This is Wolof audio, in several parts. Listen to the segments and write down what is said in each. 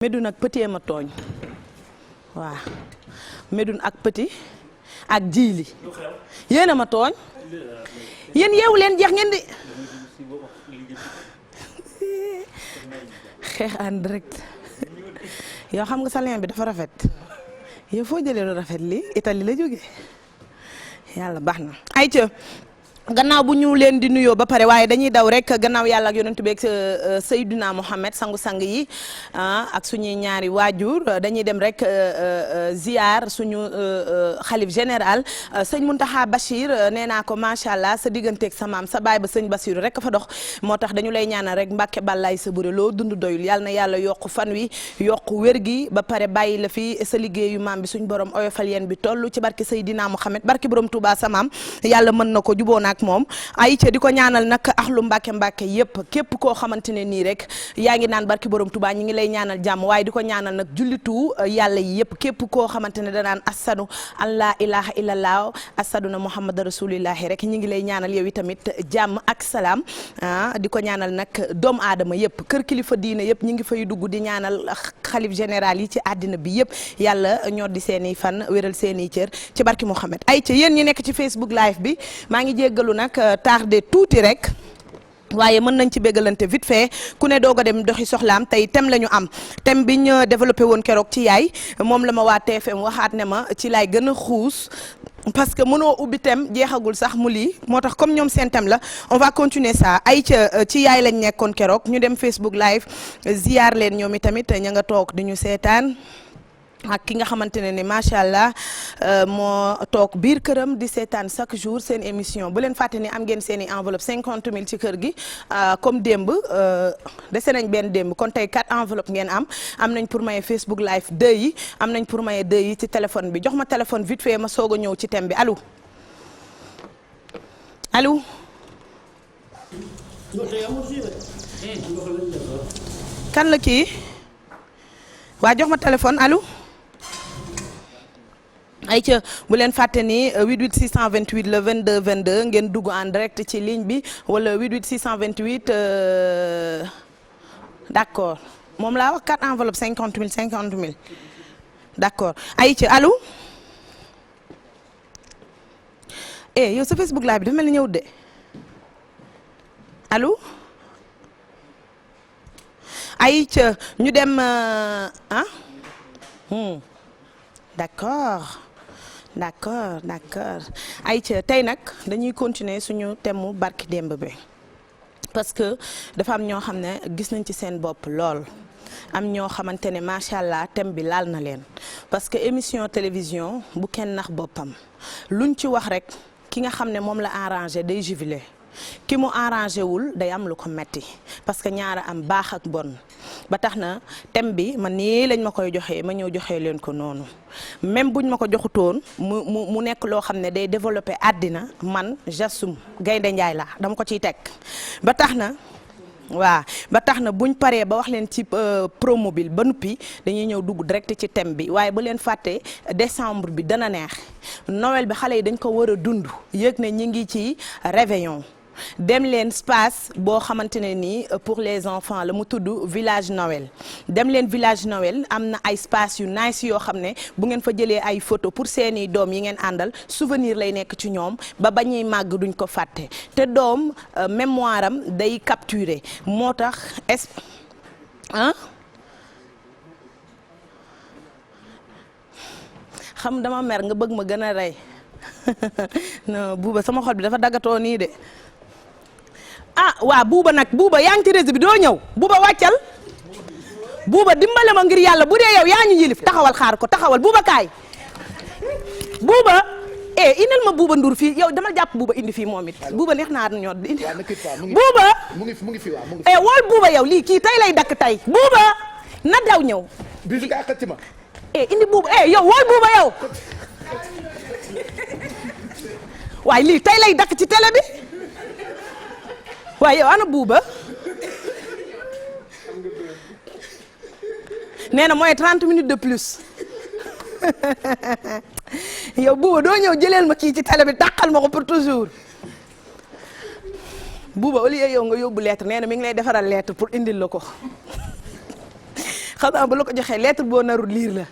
Médoune ak Petit ma tooñ waaw Médoune ak Petit ak Djily yéen a ma tooñ yéen yeewu leen jeex ngeen di xeex en direct yow xam nga sa lien bi dafa rafet yow foo jëlee lu rafet li Italie la jógee yàlla baax na ayca gannaaw bu ñu leen di nuyoo ba pare waaye dañuy daw rek gannaaw yàlla ak yonent bi ak Seydina Mohamed sangu-sang yi ak suñuy ñaari waajur dañuy dem rek ziar suñu xalif général sëñ Mountakha Bachir nee naa ko macha allah sa digganteeg sa maam sa baay ba sëñ Basiru rek fa dox moo tax dañu lay ñaanal rek mbàkke bàllaay sa bëre loo dund doyul yàlla na yàlla yokk fan wi yokk wér gi ba pare bàyyi la fi sa liggéeyu maam bi suñ borom oyofal yeen bi toll ci barke Seydina Mohamed barke borom Touba sa maam yàlla mën na ko juboo na ak moom ay ca di ko ñaanal nag axlu mbàkke yëpp képp koo xamante ne nii rek yaa ngi naan barki borom Touba ñi ngi lay ñaanal jàmm waaye di ko ñaanal nag jullitu yàlla yi yëpp képp koo xamante ne danaan asadu an laa ilaha illallah asadu na muhammad rasulillahi rek ñi ngi lay ñaanal yow itamit jàmm ak salaam di ko ñaanal nag doomu aadama yëpp kër kilifa diine yëpp ñi ngi fay dugg di ñaanal xalif général yi ci àddina bi yëpp yàlla ñoo di seeni fan wéral seeni cër ci barki Mohamed ay ca yéen ñi nekk ci Facebook live bi maa ngi jéggalu nag tardé tuuti rek waaye mën nañ ci béggalante vite fait ku ne doog a dem doxi soxlaam tey thème la ñu am thème bi ñu développé woon keroog ci yaay moom la ma waa TFM waxaat ne ma ci laay gën a xuus parce que mënoo ubbi thème jeexagul sax mu lii moo tax comme ñoom seen thème la on va continuer ça ay ca ci yaay lañ nekkoon keroog ñu dem Facebook live ziar leen ñoom itamit ña nga toog di ñu seetaan ak ki nga xamante ne ni macha allah moo toog biir këram di seetaan chaque jour seen émission bu leen fàtte ni am ngeen seen i enveloppe 50 000 ci kër gi comme démb dese nañ benn démb kon tey 4 enveloppe ngeen am nañ pour maye Facebook live 2 yi am nañ pour maye 2 yi ci téléphone bi jox ma téléphone vite fait ma soog a ñëw ci thème bi allo allo. kan la kii waa jox ma téléphone allo. ay ca bu leen fàtte ni 88 628 le 22 22 ngeen dugg en direct ci ligne bi wala 88 628 d'accord moom laa wax 4 enveloppe 50 000 d'accord ay ca allo yow sa Facebook live bi dafa mel ni ñëw de allo ay ca ñu dem d'accord ayca tey nag dañuy continuer suñu thème mu barki démb bi parce que dafa am ñoo xam ne gis nañ ci seen bopp lool am ñoo xamante ne macha allah thème bi laal na leen parce que émission télévision bu kenn nax boppam luñ ci wax rek ki nga xam ne moom la arrangé day jubilé ki mu arrangé wul day am lu ko metti parce que ñaara am baax ak bon ba tax na thème bi man nii lañ ma koy joxee ma ñëw joxee leen ko noonu même buñ ma ko joxutoon mu nekk loo xam ne day développé àddina man j'assume gaynde njaay la dama ko ciy teg ba tax na buñ paree ba wax leen ci promobile ba nuppi dañuy ñëw dugg direct ci thème bi waaye bu leen fàtte décembre bi dana neex Noël bi xale yi dañ ko war a dund yëg ne ñi ngi ci réveillon dem leen space boo xamante ne nii pour les enfants la mu tudd village Noël dem leen village Noël am na ay space yu nice yoo xam ne bu ngeen fa jëlee ay photo pour seeni doom yi ngeen àndal souvenir lay nekk ci ñoom ba bañuy màgg duñ ko fàtte te doom mémoire am day capturer moo tax xam dama mer nga bëgg ma gën a rey non buuba sama xol bi dafa daggatoo nii de waa buuba nag buuba yaa ngi ci réseau bi doo ñëw buuba wàccal buuba dimbale ma ngir yàlla bu dee yow yaa ñu yilif taxawal xaar ko taxawal buuba kaay buuba indil ma buuba ndur fii yow dama jàpp buuba indi fii moom it buuba neex naa ñoo indi buuba mu ngi fi wool buuba yow lii kii tey lay dakk tey buuba na daw ñëw indi buuba yow wool buuba yow waaye lii tey lay dakk ci télé bi waaye yow ana buuba nee na mooy 30 minutes de plus yow buuba doo ñëw jëleel ma kii ci télé bi dàqal ma ko pour toujours buuba au lieu yow nga yóbbu lettre nee na mi ngi lay defaral lettre pour indil la ko xam naa bu la ko joxee lettre boo narul liir la.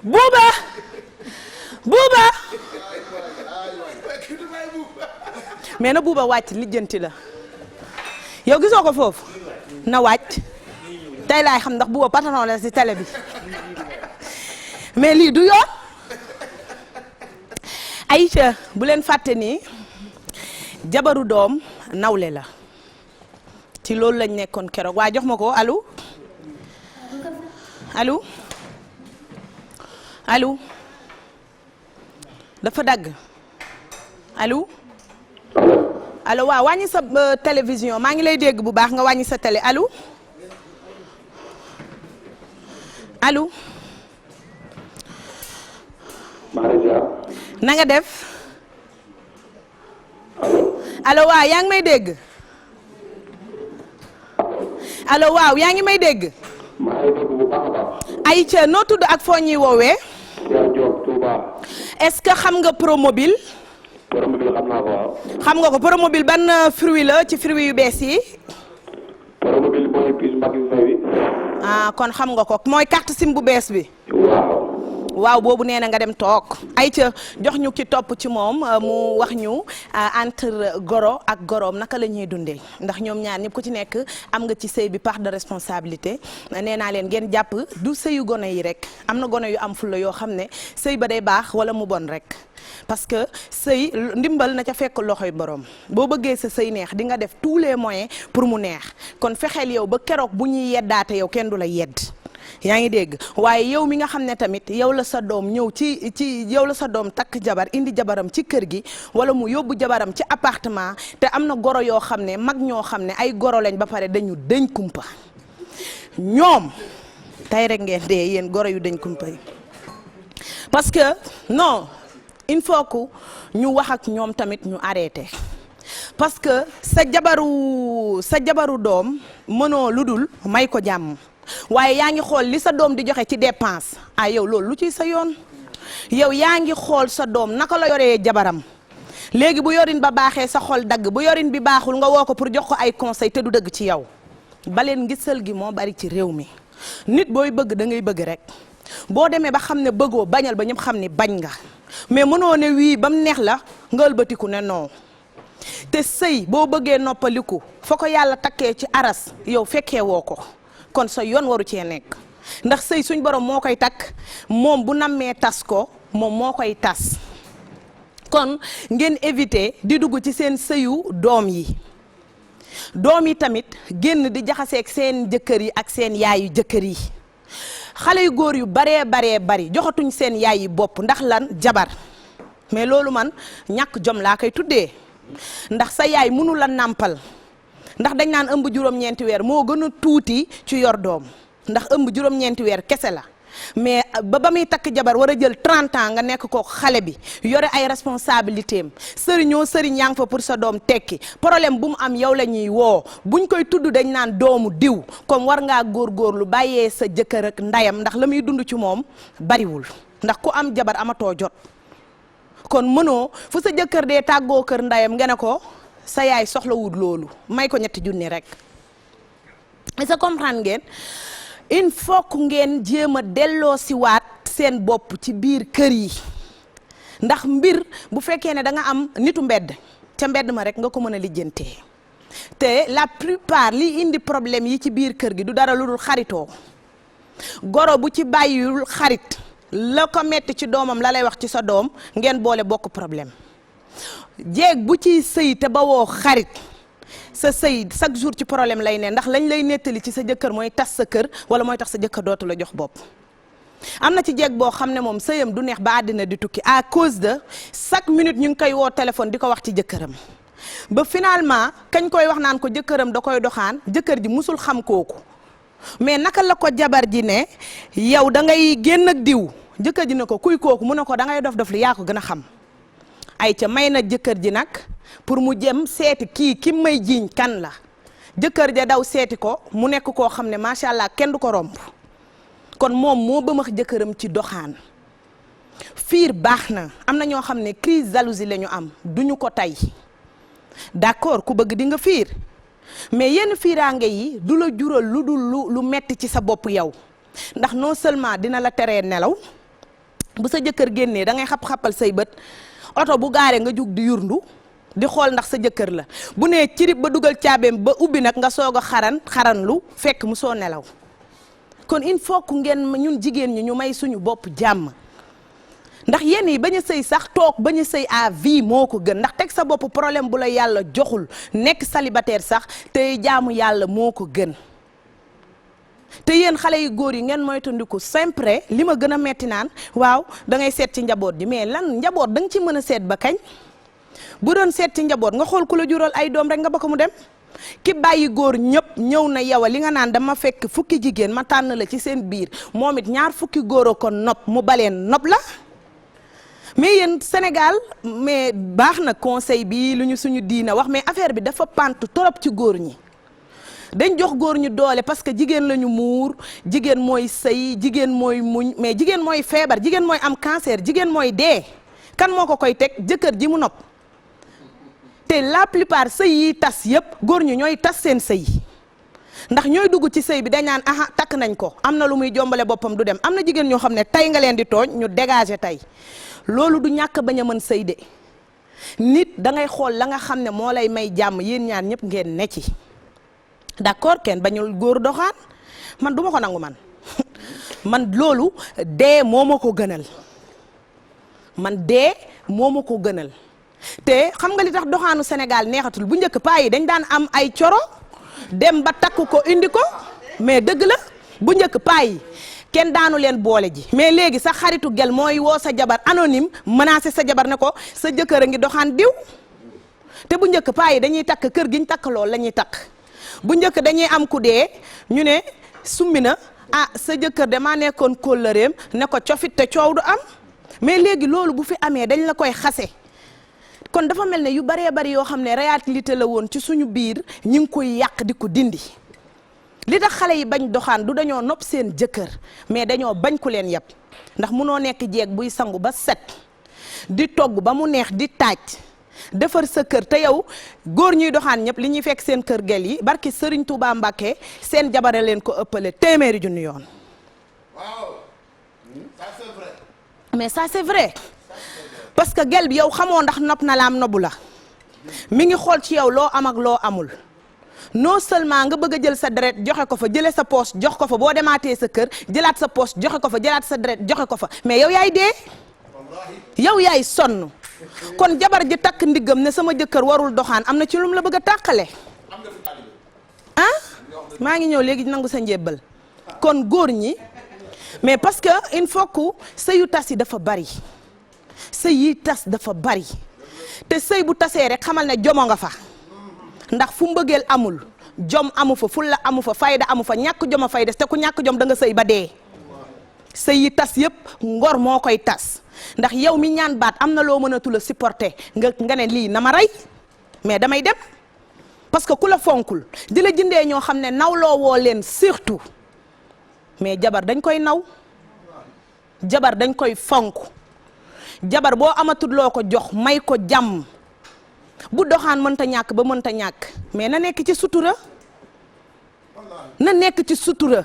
buuba buuba mais na buuba wàcc lijjanti la yow gisoo ko foofu na wàcc tey laay xam ndax buuba patron la ci télé bi mais lii du yoon. Aïcha bu leen fàtte ni jabaru doom nawle la ci loolu lañ nekkoon keroog waa jox ma ko allo allo allo dafa dagg allo allo waaw wàññi sa télévision maa ngi lay dégg bu baax nga wàññi sa télé allo allo na nga def allo waaw yaa ngi may dégg allo waaw yaa ngi may dégg Aïcha noo tudd ak foo ñuy woowee est-ce que xam nga Promobile xam naa ko waaw. xam nga ko Promobile ban fruit la ci fruit yu bees yi Promobile mooy puce mag yu fay wi. ah kon xam nga ko mooy carte SIM bu bees bi waaw. waaw boobu nee na nga dem toog Aïcha jox ñu ki topp ci moom mu wax ñu entre goro ak goroom naka la ñuy dundee ndax ñoom ñaar ñëpp ku ci nekk am nga ci sëy bi part de responsabilité nee naa leen ngeen jàpp du sëyu gone yi rek am na gone yu am fulla yoo xam ne sëy ba day baax wala mu bon rek parce que sëy ndimbal na ca fekk loxoy borom boo bëggee sa sëy neex di nga def tous les moyens pour mu neex kon fexeel yow ba keroog bu ñuy yeddaate yow kenn du la yedd yaa ngi dégg waaye yow mi nga xam ne tamit yow la sa doom ñëw ci yow la sa doom takk jabar indi jabaram ci kër gi wala mu yóbbu jabaram ci appartement te am na goro yoo xam ne mag ñoo xam ne ay goro lañ ba pare dañu dëñ kumpa ñoom tey rek ngeen dee yéen goro yu dëñ kumpa yi parce que non il faut que ñu wax ak ñoom tamit ñu arrêté parce que sa jabaru doom mënoo lu dul may ko jàmm waaye yaa ngi xool li sa doom di joxe ci dépense yow loolu lu ciy sa yoon yow yaa ngi xool sa doom naka la yoree jabaram léegi bu yorin ba baaxee sa xol dagg bu yorin bi baaxul nga woo ko pour jox ko ay conseil te du dëgg ci yow baleen ngisal gi moo bari ci réew mi nit booy bëgg da ngay bëgg rek boo demee ba xam ne bëggoo bañal ba ñëpp xam ne bañ nga mais mënoo ne wii ba mu neex la nga ëlbatiku ne non te sëy boo bëggee noppaliku foo ko yàlla takkee ci aras yow fekkee woo ko kon sa yoon waru cee nekk ndax sëy suñ borom moo koy takk moom bu nammee tas ko moom moo koy tas kon ngeen éviter di dugg ci seen sëyu doom yi tamit génn di jaxaseeg seen jëkkër yi ak seen yaayu jëkkër yi xale yu góor yu baree bari joxatuñ seen yaay yi bopp ndax lan jabar mais loolu man ñàkk jom laa koy tuddee ndax sa yaay mënu la nàmpal ndax dañ naan ëmb juróom-ñeenti weer moo gën a tuuti ci yor doom ndax ëmb juróom-ñeenti weer kese la mais ba muy takk jabar war a jël 30 ans nga nekk ko xale bi yore ay responsabilité am sëriñ yaa ngi fa pour sa doom tekki problème bu mu am yow la ñuy woo buñ koy tudd dañ naan doomu diw comme war ngaa góorgóorlu bàyyee sa jëkkër ak ndayam ndax la muy dund ci moom bariwul ndax ku am jabar amatoo jot kon mënoo fu sa jëkkër dee tàggoo kër ndayam nga ne ko sa yaay soxlawul loolu may ko ñetti junni rek sa comprendre ngeen il faut que ngeen jéem a delloo si waat seen bopp ci biir kër yi ndax mbir bu fekkee ne da nga am nitu mbedd ca mbedd ma rek nga ko mën a lijjantee te la plupart li indi problème yi ci biir kër gi du dara lu dul xaritoo goro bu ci bàyyiwul xarit la ko metti ci doomam la lay wax ci sa doom ngeen boole bokk problème jéeg bu ci sëy te ba woo xarit sa sëy chaque jour ci problème lay ne ndax lañ lay nettali ci sa jëkkër mooy tas sa kër wala mooy tax sa jëkkër dootu la jox bopp am na ci jéeg boo xam ne moom sëyam du neex ba àddina di tukki à cause de chaque minute ñu ngi koy woo téléphone di ko wax ci jëkkëram ba finalement kañ koy wax naan ko jëkkëram da koy doxaan jëkkër ji musul xam kooku mais naka la ko jabar ji ne yow da ngay génn ak diw jëkkër ji ne ko kuy kooku mu ne ko da ngay dof li yaa ko gën a xam ay ca may na jëkkër ji nag pour mu jëm seeti ki may jiiñ kan la jëkkër ja daw seeti ko mu nekk koo xam ne macha allah kenn du ko romb kon moom moo bëmax jëkkëram ci doxaan fiir baax na am na ñoo xam ne crise jalousie la ñu am duñu ko tey d'accord ku bëgg di nga fiir mais yenn fiiraange yi du la jural lu dul lu metti ci sa bopp yow ndax non seulement dina la teree nelaw bu sa jëkkër génnee da ngay xap-xapal say bët oto bu gaaree nga jug di yurndu di xool ndax sa jëkkër la bu nee cirib ba dugal caabeem ba ubbi nag nga soog a xaran lu fekk mu soo nelaw kon il faut que ngeen ñun jigéen ñi ñu may suñu bopp jàmm ndax yenn yi bañ a sëy sax toog bañ a sëy à vie moo ko gën ndax teg sa bopp problème bu la yàlla joxul nekk célibataire sax te jaamu yàlla moo ko gën te yéen xale yu góor yi ngeen moytandiku sempre li ma gën a metti naan waaw da ngay seet ci njaboot ji mais lan njaboot da nga ci mën a seet ba kañ bu doon seet ci njaboot nga xool ku la jural ay doom rek nga ba ko mu dem ki bàyyi góor ñëpp ñëw na yow li nga naan dama fekk fukki jigéen ma tànn la ci seen biir moom it ñaar fukki góor a ko nopp mu baleen nopp la mais yéen Sénégal mais baax na conseil bi lu ñu suñu diina wax mais affaire bi dafa pant torop ci góor ñi dañ jox góor ñu doole parce que jigéen la ñu muur jigéen mooy sëy jigéen mooy muñ mais jigéen mooy feebar jigéen mooy am cancer jigéen mooy dee kan moo ko koy teg jëkkër ji mu nopp te la plupart sëy yi tas yëpp góor ñi ñooy tas seen sëy ndax ñooy dugg ci sëy bi dañ naan aha takk nañ ko am na lu muy jombale boppam du dem am na jigéen ñoo xam ne tey nga leen di tooñ ñu dégager tey loolu du ñàkk bañ a mën sëy de nit da ngay xool la nga xam ne moo lay may jàmm yéen ñaar ñëpp ngeen ne ci d'accord kenn bañul góor doxaan man du ma ko nangu man loolu dee moo ma ko gënal man dee moo ma ko gënal te xam nga li tax doxaanu Sénégal neexatul bu njëkk paa yi dañ daan am ay coro dem ba takk ko indi ko mais dëgg la bu njëkk paa yi kenn daanu leen boole ji mais léegi sa xaritu gel mooy woo sa jabar anonyme menacé sa jabar ne ko sa jëkkër a ngi doxaan diw te bu njëkk paa yi dañuy takk kër gi ñu takk lool la ñuy takk bu njëkk dañuy am ku dee ñu ne summi na ah sa jëkkër damaa nekkoon kóllëreem ne ko cofit te coow du am mais léegi loolu bu fi amee dañ la koy xase kon dafa mel ne yu baree bari yoo xam ne réalité la woon ci suñu biir ñi ngi koy yàq di ko dindi li tax xale yi bañ doxaan du dañoo nopp seen jëkkër mais dañoo bañ ku leen yab ndax munoo nekk jeeg buy sangu ba set di togg ba mu neex di taaj defar sa kër te yow góor ñuy doxaan ñëpp li ñuy fekk seen kër gel yi barki Serigne Touba Mbacké seen jabare leen ko ëppale téeméeri junni yoon. waaw ça c'est vrai. mais ça c'est vrai parce que gel bi yow xamoo ndax nopp na la am nobu la mi ngi xool ci yow loo am ak loo amul non seulement nga bëgg a jël sa deret joxe ko fa jëlee sa poche jox ko fa boo demaatee sa kër jëlaat sa poche joxe ko fa jëlaat sa deret joxe ko fa mais yow yaay dee yow yaay sonn. kon jabar ji takk ndiggam ne sama jëkkër warul doxaan am na ci lum la bëgg a tàqale ah maa ngi ñëw léegi nangu sa njébbal kon góor ñi mais parce que il faut que sëyu tas yi dafa bari sëy yi tas dafa bari te sëy bu tasee rek xamal ne jomo nga fa ndax fu mbëggeel amul jom amu fa fulla amu fa fayda amu fa ñàkk jom a fay des te ku ñàkk jom da nga sëy ba dee sëy yi tas yëpp ngor moo koy tas ndax yow mi ñaan baat am na loo mënatul a supporter nga ne lii na ma rey mais damay dem parce que ku la fonkul di la jëndee ñoo xam ne nawloo woo leen surtout mais jabar dañ koy naw jabar dañ koy fonk jabar boo amatul loo ko jox may ko jàmm bu doxaan mënta ñàkk ba mënta ñàkk mais na nekk ci sutura na nekk ci sutura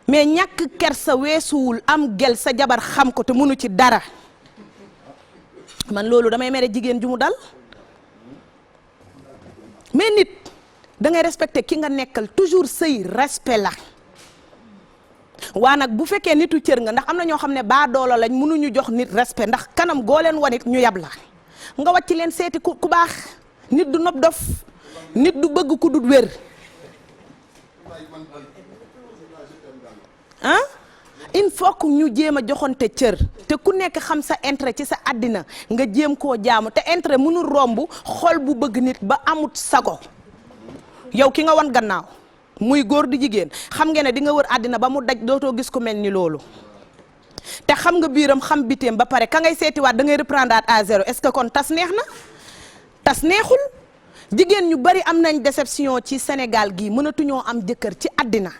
mais ñàkk kersa weesuwul am gel sa jabar xam ko te mënu ci dara man loolu damay mere jigéen ju mu dal mais nit da ngay respecter ki nga nekkal toujours sëy respect la waa nag bu fekkee nitu cër nga ndax am na ñoo xam ne baa doolo lañ mënuñu jox nit respect ndax kanam goo leen wanit ñu yab la nga wàcc leen seeti ku baax nit du nopp dof nit du bëgg ku dut wér ah il faut que ñu jéem a joxante cër te ku nekk xam sa intérêt ci sa àddina nga jéem koo jaamu te intérêt mënul romb xol bu bëgg nit ba amut sago yow ki nga wan gannaaw muy góor di jigéen xam nga ne di nga wër àddina ba mu daj dootoo gis ku mel ni loolu te xam nga biiram xam biteem ba pare ka ngay seetiwaat da ngay reprendre à zéro est-ce que kon tas neex na tas neexul jigéen ñu bari am nañ déception ci Sénégal gii mënatuñoo am jëkkër ci àddina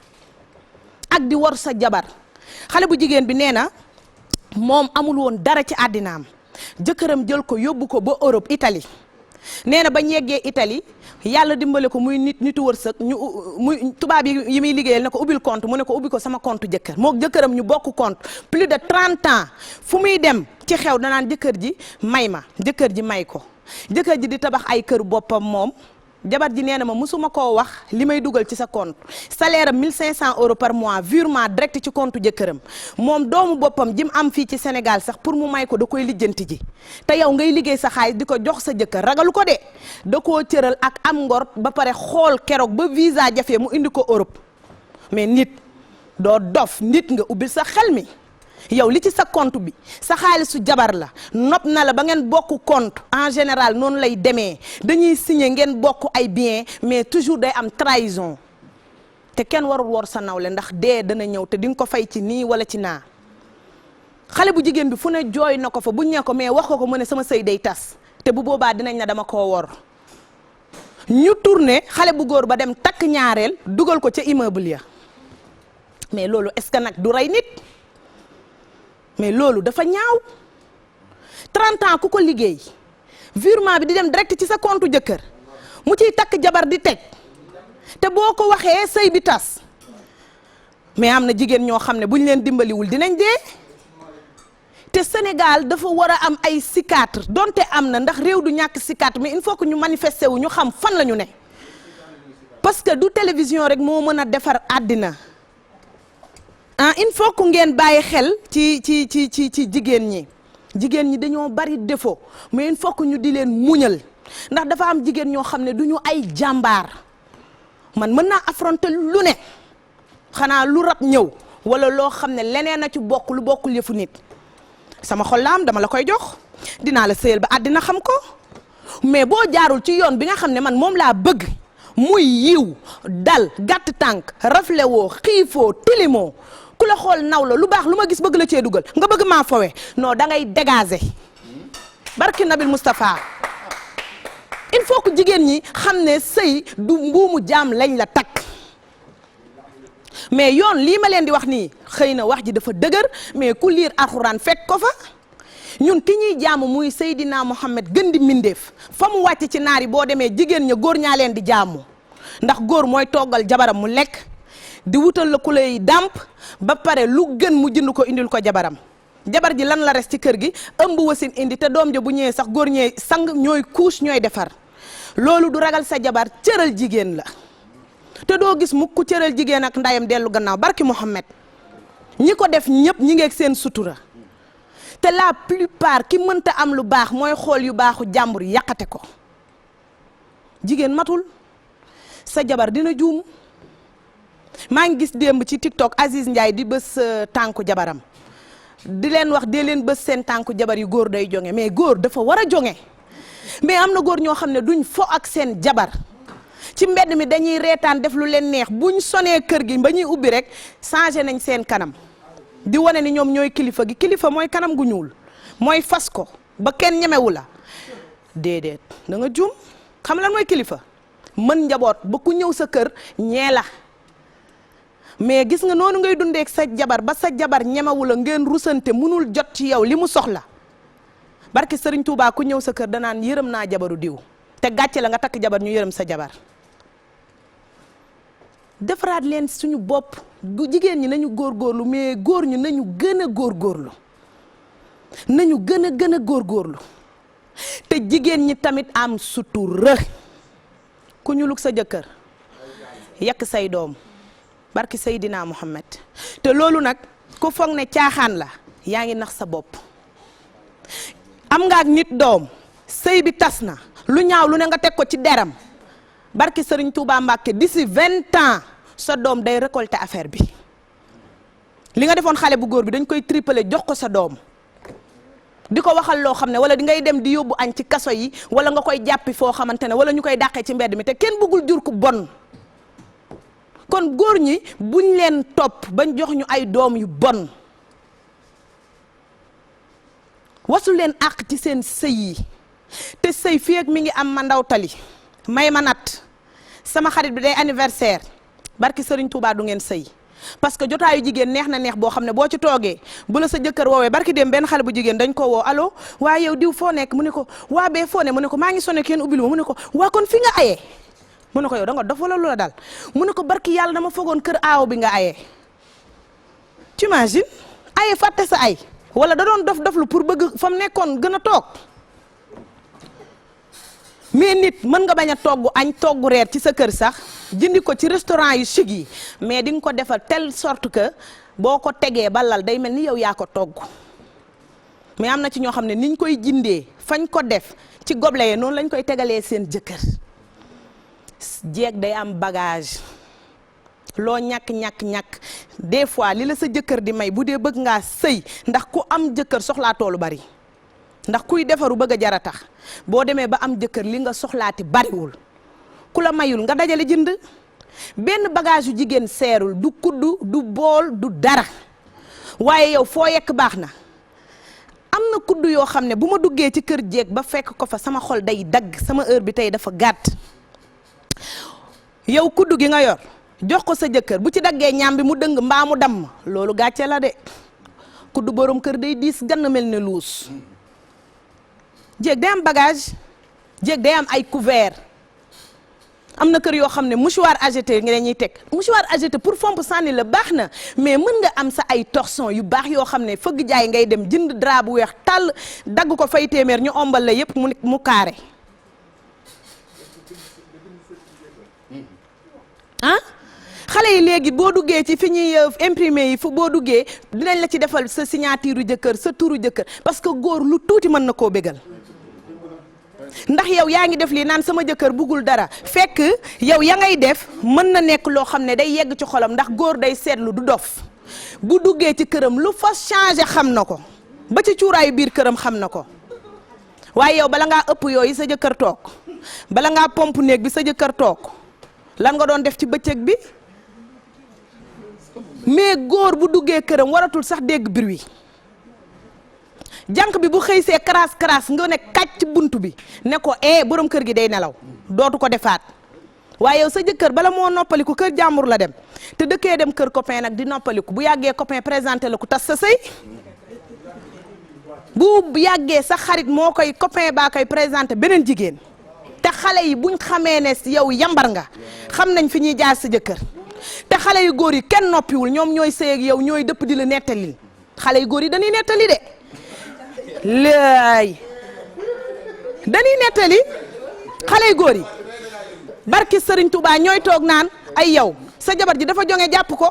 ak di war sa jabar xale bu jigéen bi nee na moom amul woon dara ci àddinaam jëkkëram jël ko yóbbu ko ba Europe Italie nee na bañ yeggee Italie yàlla dimbale ko muy nitu wërsëg muy tubaab yi muy liggéeyal ne ko ubbil compte mu ne ko ubbi ko sama compte jëkkër moo jëkkëram ñu bokk compte plus de 30 ans fu muy dem ci xew danaan jëkkër ji may ma jëkkër ji may ko jëkkër ji di tabax ay kër boppam moom jabar ji nee na ma musuma koo wax li may dugal ci sa compte salaire am 1500 euros par mois virement direct ci compte jëkkëram moom doomu boppam ji mu am fii ci Sénégal sax pour mu may ko da koy lijjanti ji te yow ngay liggéey sa xaalis di ko jox sa jëkkër ragalu ko de da koo cëral ak am ngor ba pare xool keroog ba visa jafe mu indi ko Europe mais nit doo dof nit nga ubbil sa xel mi yow li ci sa compte bi sa xaalisu jabar la nopp na la ba ngeen bokk compte en général noonu lay demee dañuy signé ngeen bokk ay bien mais toujours day am trahison te kenn warul wor sa nawle ndax dee dana ñëw te di nga ko fay ci nii wala ci naa xale bu jigéen bi fu ne jooy na ko fa buñ ne ko mais wax ko mu ne sama sëy day tas te bu boobaa dinañ na dama koo wor ñu tourné xale bu góor ba dem takk ñaareel dugal ko ca immeuble ya mais loolu est-ce que nag du rey nit mais loolu dafa ñaaw 30 ans ku ko liggéey virement bi di dem direct ci sa compte jëkkër mu ciy takk jabar di teg te boo ko waxee sëy bi tas mais am na jigéen ñoo xam ne bu ñu leen dimbaliwul dinañ dee te Sénégal dafa war a am ay psychiatre donte am na ndax réew du ñàkk psychiatre mais il faut que ñu manifester wu ñu xam fan la ñu ne parce que du télévision rek moo mën a defar àddina il faut que ngeen bàyyi xel ci jigéen ñi dañoo bari défaut mais il faut que ñu di leen muñal ndax dafa am jigéen ñoo xam ne du ñu ay jàmbaar man mën naa affronter lu ne xanaa lu rab ñëw wala loo xam ne leneen a ci bokk lu bokkul yëfu nit sama xol la am dama la koy jox dinaa la sëyal ba àddina xam ko mais boo jaarul ci yoon bi nga xam ne man moom laa bëgg muy yiw dal gàtt tànk raflewoo xiifoo tilimoo ku la xool naw la lu baax lu ma gis bëgg la cee dugal nga bëgg maa fowe non da ngay dégager barki Nabil Moustapha il faut que jigéen ñi xam ne sëy du mbuumu jaam lañ la takk mais yoon lii ma leen di wax nii xëy na wax ji dafa dëgër mais ku liir alxuraan fekk ko fa ñun ki ñuy jaamu muy Seydina Mohamed gën di mindeef fa mu wàcc ci naar yi boo demee jigéen ña góor ñaa leen di jaamu ndax góor mooy toggal jabaram mu lekk di wutal la ku lay dàmp ba pare lu gën mu jënd ko indil ko jabaram jabar ji lan la res ci kër gi ëmb wasin indi te doom ja bu ñëwee sax góor ñee sang ñooy couche ñooy defar loolu du ragal sa jabar cëral jigéen la te doo gis mukk ku cëral jigéen ak ndayam dellu gannaaw barki Mohamed ñi ko def ñëpp ñi ngeeg seen sutura te la plupart ki mënta am lu baax mooy xool yu baaxu jàmbur yàqate ko jigéen matul sa jabar dina juum maa ngi gis démb ci TikTok Aziz Ndiaye di bës tànku jabaram di leen wax dee leen bës seen tànku jabar yu góor day jonge mais góor dafa war a jonge mais am na góor ñoo xam ne duñ fo ak seen jabar ci mbedd mi dañuy reetaan def lu leen neex buñ sonee kër gi ba ñuy ubbi rek changé nañ seen kanam di wane ni ñoom ñooy kilifa gi kilifa mooy kanam gu ñuul mooy fas ko ba kenn ñemewu la déedéet da nga juum xam lan mooy kilifa mën njaboot ba ku ñëw sa kër ñee la mais gis nga noonu ngay dundeek sa jabar ba sa jabar ñemewu la ngeen rusante mënul jot ci yow li mu soxla barki Sëriñ Tuubaa ku ñëw sa kër danaan yërëm naa jabaru diw te gàcce la nga takk jabar ñu yërëm sa jabar defaraat leen suñu bopp du jigéen ñi nañu góorgóorlu mais góor ñu nañu gën a góorgóorlu nañu gën a góorgóorlu te jigéen ñi tamit am sutura ku ñu lug sa jëkkër yàq say doom barki Seydina Mohamed te loolu nag ku foog ne caaxaan la yaa ngi nax sa bopp am nga ak nit doom sëy bi tas na lu ñaaw lu ne nga teg ko ci deram barki Sëriñ Tuubaa Mbàkke d'ici 20 ans sa doom day récolter affaire bi li nga defoon xale bu góor bi dañ koy tripler jox ko sa doom di ko waxal loo xam ne wala di ngay dem di yóbbu añ ci kaso yi wala nga koy jàppi foo xamante ne wala ñu koy dàqee ci mbedd mi te kenn bëggul jur ku bon kon góor ñi buñ leen topp bañ jox ñu ay doom yu bon wasu leen àq ci seen sëy yi te sëy fii ak mi ngi am ma ndaw tali may ma nat sama xarit bi day anniversaire barki Sëriñ Tuubaa du ngeen sëy parce que jotaayu jigéen neex na neex boo xam ne boo ci toogee bu la sa jëkkër woowee barki dem benn xale bu jigéen dañ ko woo allo waa yow diw foo nekk mu ne ko waa bee foo ne mu ne ko maa ngi sonné kenn ubbil ma mu ne ko waa kon fi nga ayee mu ne ko yow da nga dof wala lu la dal mu ne ko barki yàlla dama fogoon kër aaw bi nga ayee tu imagines aye fàtte sa ay wala da doon dof lu pour bëgg fa mu nekkoon gën a toog mais nit mën nga bañ a togg añ togg reer ci sa kër sax jëndi ko ci restaurant yu chic yi mais di nga ko defal telle sorte que boo ko tegee ba lal day mel ni yow yaa ko togg mais am na ci ñoo xam ne niñ koy jindee fañ ko def ci gobelet yi noonu lañ koy tegalee seen jëkkër jeeg day am bagage loo ñàkk des fois li la sa jëkkër di may bu dee bëgg ngaa sëy ndax ku am jëkkër soxlaa toolu bari ndax kuy defaru bëgg a jara tax boo demee ba am jëkkër li nga soxlaati bariwul ku la mayul nga dajale jënd benn bagage yu jigéen seerul du kuddu du bool du dara waaye yow foo yekk baax na am na kuddu yoo xam ne bu ma duggee ci kër jeeg ba fekk ko fa sama xol day dagg sama heure bi tey dafa gàtt yow kuddu gi nga yor jox ko sa jëkkër bu ci daggee ñaam bi mu dëng mbaa mu damm loolu gàcce la de kuddu borom kër day diis gann mel ne luus jéeg day am bagage jéeg day am ay couvert am na kër yoo xam ne mouchoir agité nga ñuy teg mouchoir agité pour fomp sànni la baax na mais mën nga am sa ay torchon yu baax yoo xam ne fëgg jaay ngay dem jënd drap bu weex tàll dagg ko fay téeméer ñu ombal la yépp mu carré ah xale yi léegi boo duggee ci fi ñuy imprimer yi fu boo duggee dinañ la ci defal sa signature jëkkër sa turu jëkkër parce que góor lu tuuti mën na koo bégal ndax yow yaa ngi def lii naan sama jëkkër buggul dara fekk yow ya ngay def mën na nekk loo xam ne day yegg ci xolam ndax góor day seetlu du dof bu duggee ci këram lu fa changé xam na ko ba ci cuuraayu biir këram xam na ko waaye yow bala ngaa ëpp yooyu sa jëkkër toog bala ngaa pompe néeg bi sa jëkkër toog lan nga doon def ci bëccëg bi mais góor bu duggee këram waratul sax dégg bruit jànq bi bu xëy see karaas nga ne kàcc ci bunt bi ne ko borom kër gi day nelaw dootu ko defaat waaye yow sa jëkkër bala moo noppaliku kër jàmbur la dem te dëkkee dem kër copain nag di noppaliku bu yàggee copain présenté la ku tas sa sëy bu yàggee sa xarit moo koy copain baa koy présenté beneen jigéen te xale yi buñ xamee ne yow yambar nga xam nañ fi ñuy jaar sa jëkkër te xale yu góor yi kenn noppiwul ñoom ñooy sëy ak yow ñooy dëpp di la nettali xale yu góor yi dañuy nettali de laay dañuy nettali xale yu góor yi barki Sëriñ Tuubaa ñooy toog naan ay yow sa jabar ji dafa jonge jàpp ko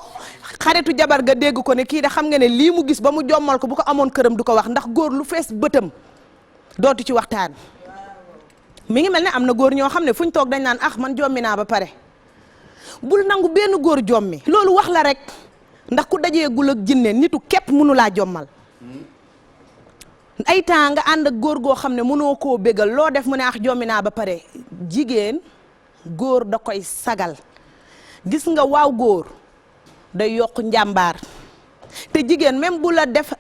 xaritu jabar ga dégg ko ne kii de xam nga ne lii mu gis ba mu jommal ko bu ko amoon këram du ko wax ndax góor lu fees bëtam dootu ci waxtaan mi ngi mel ne am na góor ñoo xam ne fu ñu toog dañ naan ah man jommi naa ba pare bul nangu benn góor jommi loolu wax la rek ndax ku dajeegul ak jinne nitu képp mënu laa jommal ay temps nga ànd ak góor goo xam ne mënoo koo bégal loo def mu ne ah jommi naa ba pare jigéen góor da koy sagal gis nga waaw góor day yokk njàmbaar te jigéen même bu la def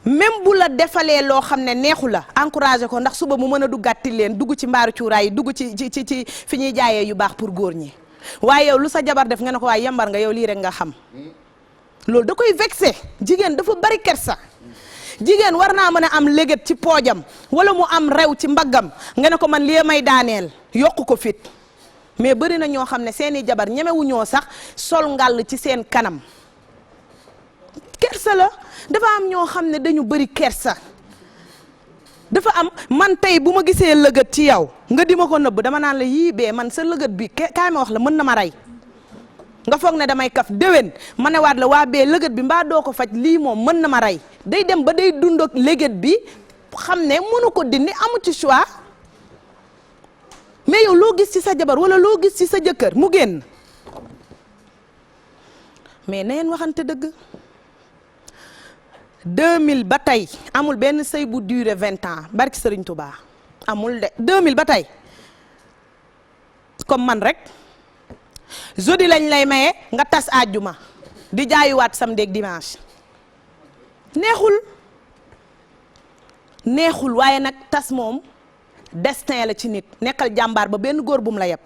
même bu la defalee loo xam ne neexu la encouragé ko ndax suba mu mën a duggaat leen dugg ci mbaaru cuuraay yi dugg ci fi ñuy jaayee yu baax pour góor ñi waaye yow lu sa jabar def nga ne ko waaye yambar nga yow lii rek nga xam loolu da koy vexé jigéen dafa bari kersa jigéen war naa mën a am léget ci poojam wala mu am rew ci mbaggam nga ne ko man lii may daaneel yokku ko fit mais bari na ñoo xam ne seeni jabar ñemewu ñoo sax sol ngàll ci seen kanam kersa la dafa am ñoo xam ne dañu bari kersa dafa am man tey bu ma gisee lëgët ci yow nga di ma ko nëbb dama naan la yii bee man sa lëgët bi kaay ma wax la mën na ma rey nga foog ne damay kaf déwén ma ne waat la waa bee lëgët bi mbaa doo ko faj lii moom mën na ma rey day dem ba day dund ak lëgët bi xam ne mënu ko dindi amu ci choix mais yow loo gis ci sa jabar wala loo gis ci sa jëkkër mu génn mais neen waxante dëgg 2000 ba tey amul benn sëy bu duré 20 ans barki Sëriñ Tuubaa amul de 2000 ba tey comme man rek jeudi lañ lay maye nga tas àjjuma di jaayuwaat samedi ak dimanche neexul waaye nag tas moom destin la ci nit nekkal jàmbaar ba benn góor bu mu la yeb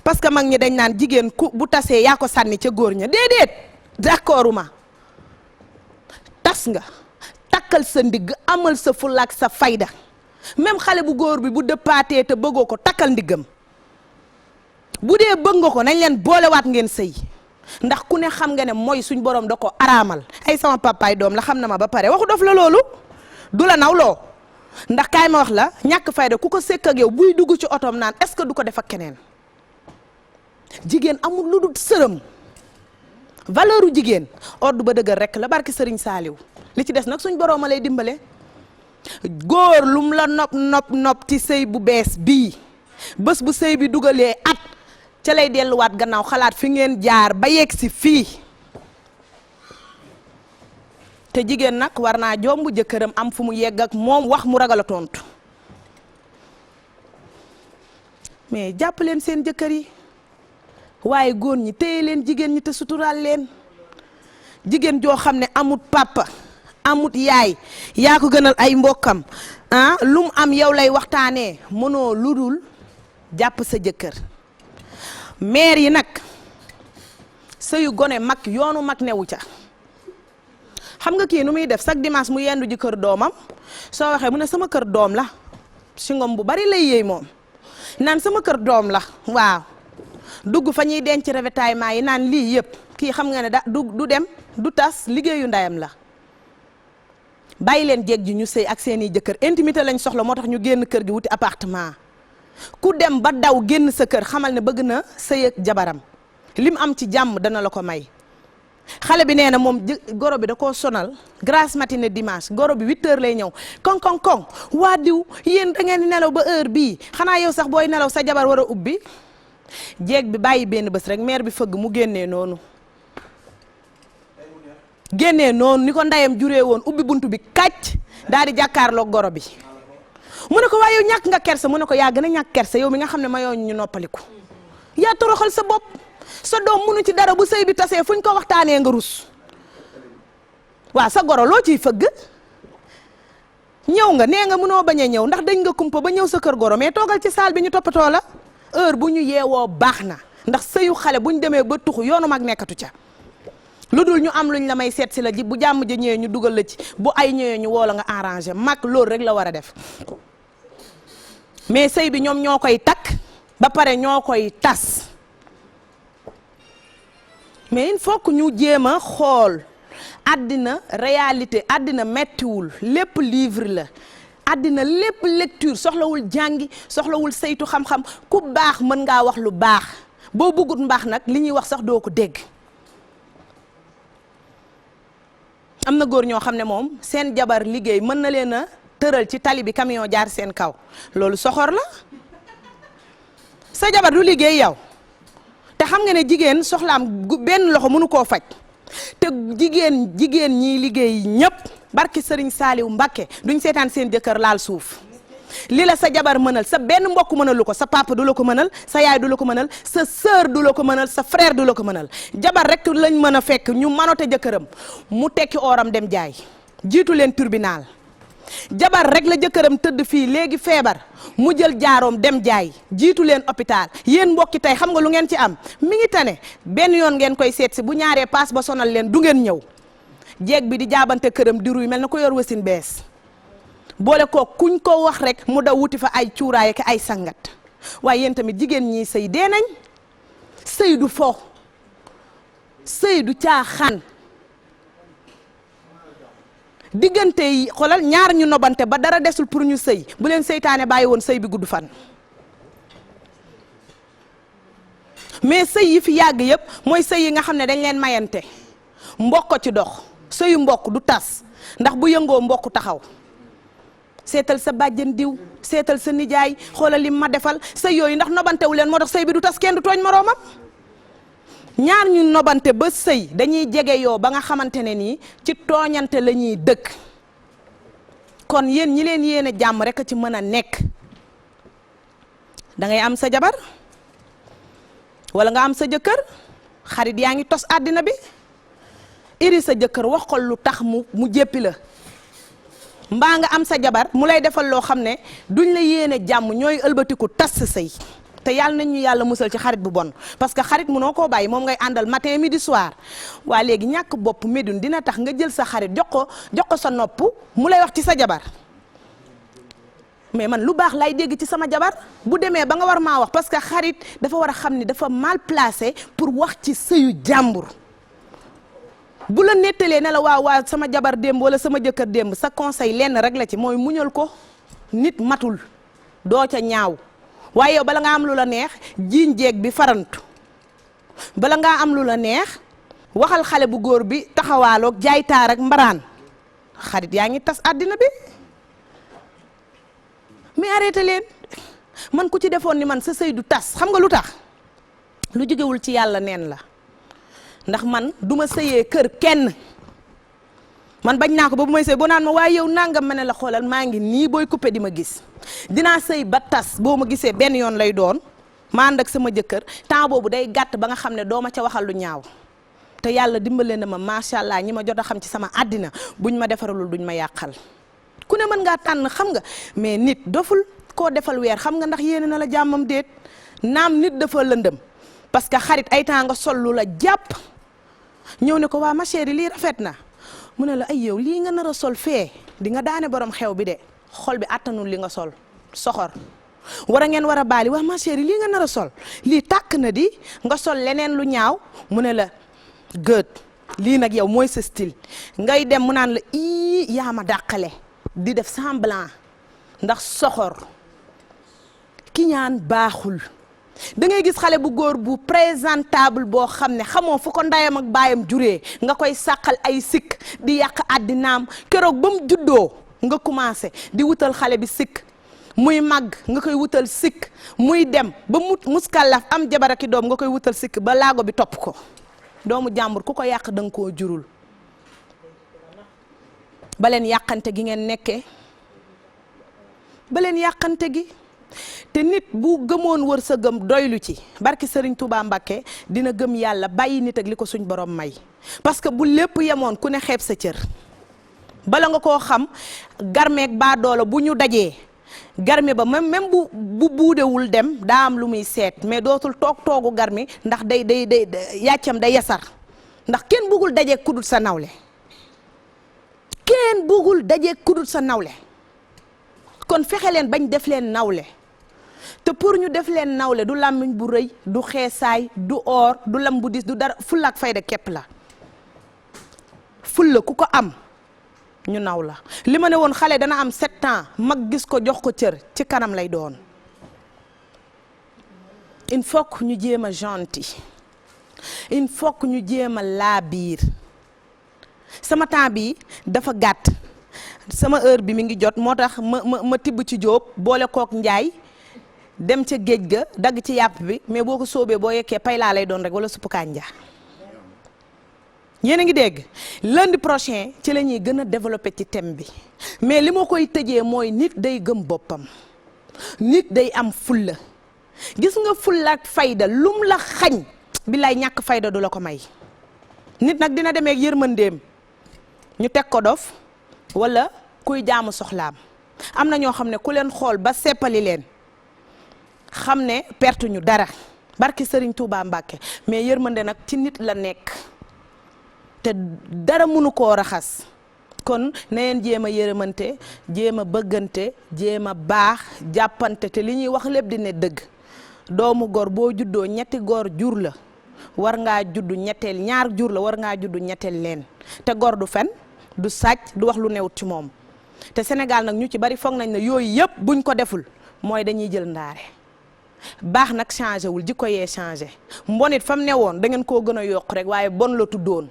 parce que mag ñi dañ naan jigéen ku bu tasee yaa ko sànni ca góor ña déedéet d'accorduma tas nga takkal sa ndigg amal sa fulaak sa fayda même xale bu góor bi bu dëppaatee te bëggoo ko takkal ndiggam bu dee bëgg nga ko nañ leen boolewaat ngeen sëy ndax ku ne xam nga ne mooy suñ borom da ko araamal ay sama papaay doom la xam na ma ba pare waxu dof la loolu du la nawloo ndax kaay ma wax la ñàkk fayda ku ko sekk ak yow buy dugg ci otoom naan est-ce que du ko def ak keneen jigéen amul lu dul sërëm valeuru jigéen ordre ba dëgër rek la barki sëriñ Saaliw li ci des nag suñ borom a lay dimbale góor lum la nopp ci sëy bu bees bii bés bu sëy bi dugalee at ca lay delluwaat gannaaw xalaat fi ngeen jaar ba yegg si fii te jigéen nag war naa jomb jëkkëram am fu mu yegg ak moom wax mu ragal a tontu mais jàpp leen seen jëkkër yi waaye góor ñi téye leen jigéen ñi te suturaal leen jigéen joo xam ne amut papa amut yaay yaa ko gënal ay mbokkam lu mu am yow lay waxtaanee mënoo lu dul jàpp sa jëkkër maire yi nag sëyu gone mag yoonu mag newu ca xam nga kii nu muy def chaque dimanche mu yendu ji kër doomam soo waxee mu ne sama kër doom la singom bu bari lay yéey moom naan sama kër doom la waaw dugg fa ñuy denc ravitaillement yi naan lii yëpp kii xam nga ne du dem du tas liggéeyu ndayam la bàyyi leen jeeg ji ñu sëy ak seeni jëkkër intimité lañ soxla moo tax ñu génn kër gi wuti appartement ku dem ba daw génn sa kër xamal ne bëgg na sëy ak jabaram lim am ci jàmm dana la ko may xale bi nee na moom goro bi da koo sonal grasse matinée dimanche goro bi 8h lay ñëw koŋ waa diw yéen da ngeen di nelaw ba heure bii xanaa yow sax booy nelaw sa jabar war a ubbi jeeg bi bàyyi benn bés rek mère bi fëgg mu génnee noonu ni ko ndeyam juree woon ubbi buntu bi kàcc daal di jàkkaarloog goro bi mu ne ko waaye yow ñàkk nga kersa mu ne ko yaa gën a ñàkk kersa yow mi nga xam ne ma yoo ñu noppaliku yaa toroxal sa bopp sa doom munu ci dara bu sëy bi tasee fuñ ko waxtaanee nga rus waaw sa goro loo ciy fëgg ñëw nga nee nga mënoo bañ a ñëw ndax dañ nga kumpa ba ñëw sa kër goro mais toogal ci saal bi ñu toppatoo la heure bu ñu yeewoo baax na ndax sëyu xale bu ñu demee ba tuxu yoonu mag nekkatu ca lu dul ñu am luñ la may seet si la ji bu jàmm ja ñëwee ñu dugal la ci bu ay ñëwee ñu woo la nga arrangé mag loolu rek la war a def mais sëy bi ñoom ñoo koy takk ba pare ñoo koy tas mais il faut que ñu jéem a xool àddina réalité àddina mettiwul lépp livre la àddina lépp lecture soxlawul jàngi soxlawul saytu xam-xam ku baax mën ngaa wax lu baax boo bëggut mbaax nag li ñuy wax sax doo ko dégg am na góor ñoo xam ne moom seen jabar liggéey mën na leen a tëral ci tali bi camion jaar seen kaw loolu soxor la sa jabar du liggéey yow te xam nga ne jigéen soxlaam benn loxo mënu koo faj te jigéen ñiy liggéey ñépp barki Sëriñ Saaliw Mbakke duñ seetaan seen jëkkër laal suuf li la sa jabar mënal sa benn mbokk mënalu ko sa papa du la ko mënal sa yaay du la ko mënal sa sœur du la ko mënal sa frère du la ko mënal jabar rek lañ mën a fekk ñu manote jëkkëram mu tekki ooram dem jaay jiitu leen tribunal jabar rek la jëkkëram tëdd fii léegi feebar mu jël jaaroom dem jaay jiitu leen hôpital yéen mbokki tey xam nga lu ngeen ci am mi ngi tane benn yoon ngeen koy seet si bu ñaaree paas ba sonal leen du ngeen ñëw jeeg bi di jaabante këram di ruy mel na ko yor wasin bees boole ko kuñ ko wax rek mu daw wuti fa ay cuuraay ak ay sangat waaye yéen tamit jigéen ñi sëy dee nañ sëy du fo sëy du caaxaan diggante yi xoolal ñaar ñu nobante ba dara desul pour ñu sëy bu leen seytaane bàyyi woon sëy bi gudd fan mais sëy yi fi yàgg yëpp mooy sëy yi nga xam ne dañ leen mayante mbokk ci dox sëyu mbokk du tas ndax bu yëngoo mbokk taxaw seetal sa bàjjen diw seetal sa nijaay xoolal lim ma defal sëy yooyu ndax nobantewu leen moo tax sëy bi du tas kenn du tooñ moroomam ñaar ñu nobante ba sëy dañuy jege yoo ba nga xamante ne nii ci tooñante la ñuy dëkk kon yéen ñi leen yéene jàmm rek a ci mën a nekk da ngay am sa jabar wala nga am sa jëkkër xarit yaa ngi tos àddina bi iri sa jëkkër wax ko lu tax mu jéppi la mbaa nga am sa jabar mu lay defal loo xam ne duñ la yéene jàmm ñooy ëlbatiku tas sa sëy te yàlla nañ ñu yàlla musal ci xarit bu bon parce que xarit munoo koo bàyyi moom ngay àndal matin midi soir waa léegi ñàkk bopp Médoune dina tax nga jël sa xarit jox ko sa nopp mu lay wax ci sa jabar mais man lu baax lay dégg ci sama jabar bu demee ba nga war maa wax parce que xarit dafa war a xam ni dafa mal placé pour wax ci sëyu jàmbur bu la nettalee ne la waaw sama jabar démb wala sama jëkkër démb sa conseil lenn rek la ci mooy muñal ko nit matul doo ca ñaaw waaye yow bala nga am lu la neex jiiñ jeeg bi farantu bala ngaa am lu la neex waxal xale bu góor bi taxawaaloog jaay taar ak mbaraan xarit yaa ngi tas àddina bi mais arrêté leen man ku ci defoon ni man sa sëy du tas xam nga lu tax lu jógewul ci yàlla neen la ndax man duma sëyee kër kenn man bañ naa ko ba bu may sëy boo naan ma waaye yow nangam ma ne la xoolal maa ngi nii booy coupé di ma gis dinaa sëy ba tas boo ma gisee benn yoon lay doon ma ànd ak sama jëkkër temps boobu day gàtt ba nga xam ne doo ma ca waxal lu ñaaw te yàlla dimbale na ma macha allah ñi ma jot a xam ci sama àddina buñ ma defaralul duñ ma yàqal ku ne mën ngaa tànn xam nga mais nit doful koo defal weer xam nga ndax yéene na la jàmmam déet naam nit dafa lëndëm parce que xarit ay temps nga sol lu la jàpp ñëw ne ko waa ma chérie lii rafet na mu ne la ay yow lii nga nar a sol fee di nga daane borom xew bi de xol bi attanul li nga sol soxor war a ngeen war a baali waa ma chérie lii nga nar a sol lii tàkk na di nga sol leneen lu ñaaw mu ne la gët lii nag yow mooy sa style ngay dem mu naan la ii yaa ma dàqale di def semblant ndax soxor ki ñaan baaxul da ngay gis xale bu góor bu présentable boo xam ne xamoo fu ko ndayam ak baayam juree nga koy sàqal ay sikk di yàq àddinaam keroog ba mu juddoo nga commencé di wutal xale bi sikk muy màgg nga koy wutal sikk muy dem ba muskàllaf am jabaraki doom nga koy wutal sikk ba laago bi topp ko doomu jàmbur ku ko yàq da nga koo jurul ba leen yàqante gi ngeen nekkee ba leen yàqante gi te nit bu gëmoon wërsëgam doylu ci barki Serigne Touba Mbakke dina gëm yàlla bàyyi nit ak li ko suñ borom may parce que bu lépp yemoon ku ne xeeb sa cër bala nga koo xam garmeeg baa doolo bu ñu dajee garmi ba même bu buudewul dem daa am lu muy seet mais dootul toogu garmi ndax day yàccam day yasar ndax kenn bëggul dajee kudut sa nawle kenn bëggul dajee kudut sa nawle kon fexe leen bañ def leen nawle te pour ñu def leen nawle du làmmiñ bu rëy du xeesaay du or du lam bu dis du dara fulla ak fayda képp la fulla ku ko am ñu naw la li ma ne woon xale dana am 7 ans mag gis ko jox ko cër ci kanam lay doon il faut que ñu jéem a gentil il faut que ñu jéem a laabiir sama temps bi dafa gàtt sama heure bi mi ngi jot moo tax ma tibb ci jóob boole kook njaay dem ca géej ga dagg ci yàpp bi mais boo ko soobee boo yekkee pay laa lay doon rek wala suppu kànja yéen a ngi dégg lundi prochain ci la ñuy gën a développé ci thème bi mais li ma koy tëjee mooy nit day gëm boppam nit day am fulla gis nga fulla ak fayda lum la xañ billaay ñàkk fayda du la ko may nit nag dina demee ak yërmandeem ñu teg ko dof wala kuy jaamu soxlaam am na ñoo xam ne ku leen xool ba seppali leen xam ne perte ñu dara barki Serigne Touba Mbacke mais yërmande nag ci nit la nekk te dara mënu koo raxas kon na ngeen jéem a yërëmante jéem a bëggante jéem a baax jàppante te li ñuy wax lépp di ne dëgg doomu góor boo juddoo ñetti góor jur la war ngaa juddu ñetteel ñaar jur la war ngaa juddu ñetteel leen te góor du fen du sàcc du wax lu newut ci moom te Sénégal nag ñu ci bari foog nañ ne yooyu yëpp buñ ko deful mooy dañuy jël ndaare baax nag changé wul jikko yee changé mbonit fam ne woon da ngeen koo gën a yokk rek waaye bon la tuddoon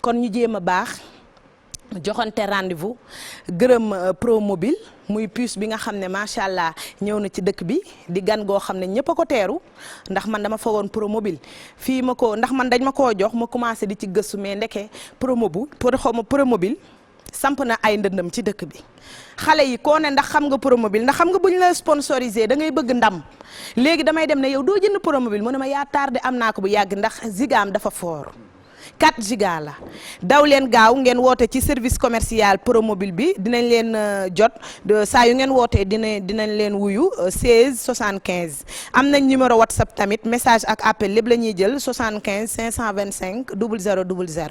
kon ñu jéem a baax joxante rendez-vous gërëm Promobile muy puce bi nga xam ne macha allah ñëw na ci dëkk bi di gan goo xam ne ñëpp a ko teeru ndax man dama foogoon Promobile fii ma ko ndax man dañ ma koo jox ma commencé di ci gëstu mais ndeke Promobile samp na ay ndëndëm ci dëkk bi xale yi koo ne ndax xam nga Promobile ndax xam nga bu ñu la sponsorisé da ngay bëgg ndam léegi damay dem ne yow doo jënd Promobile mu ne ma yaa tardé am naa ko bu yàgg ndax zigaam dafa fort 4 giga la daw leen gaaw ngeen woote ci service commercial promobile bi dinañ leen jot saa yu ngeen wootee dinañ leen wuyu 16 75 am nañ numéro WhatsApp tamit message ak appel lépp la ñuy jël 75 525 00 00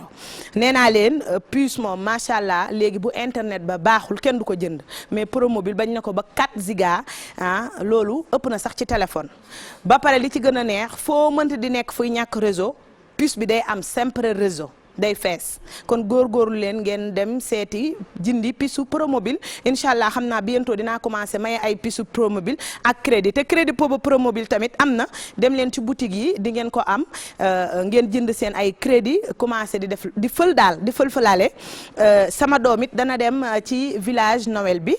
nee naa leen puce moom macha allah léegi bu internet ba baaxul kenn du ko jënd mais promobile bañ na ko ba 4 giga loolu ëpp na sax ci téléphone ba pare li ci gën a neex foo mënta di nekk fuy ñàkk réseau puce bi day am sempre réseau day fees kon góorgóorlu leen ngeen dem seeti jindi puce promobile incha allah xam naa bientôt dinaa commencé maye ay puce promobile ak crédit te crédit promobile tamit am na dem leen ci boutique yi di ngeen ko am ngeen jënd seen ay crédit commencé di fël daal di fël-fëlaale sama doom it dana dem ci village Noël bi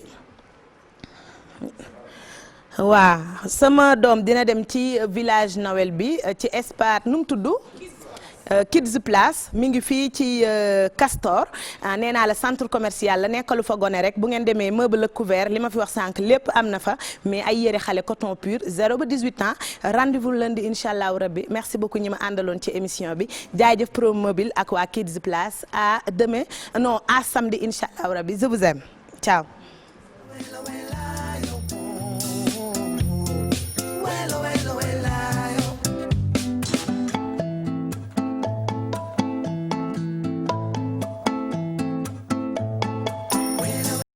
waaw sama doom dina dem ci village Noël bi ci espace nu mu tudd Kids Place mi ngi fii ci Castor nee naa la centre commercial la nekkalu fa gone rek bu ngeen demee meuble ak couvert li ma fi wax sànq lépp am na fa mais ay yére xale coton pur 0 ba 18 ans rendez-vous lundi incha allahu rabbi merci beaucoup ñi ma àndaloon ci émission bi jaajëf Promobile ak waa Kids Place à demain non à samedi incha allahu rabbi je vous aime ciao.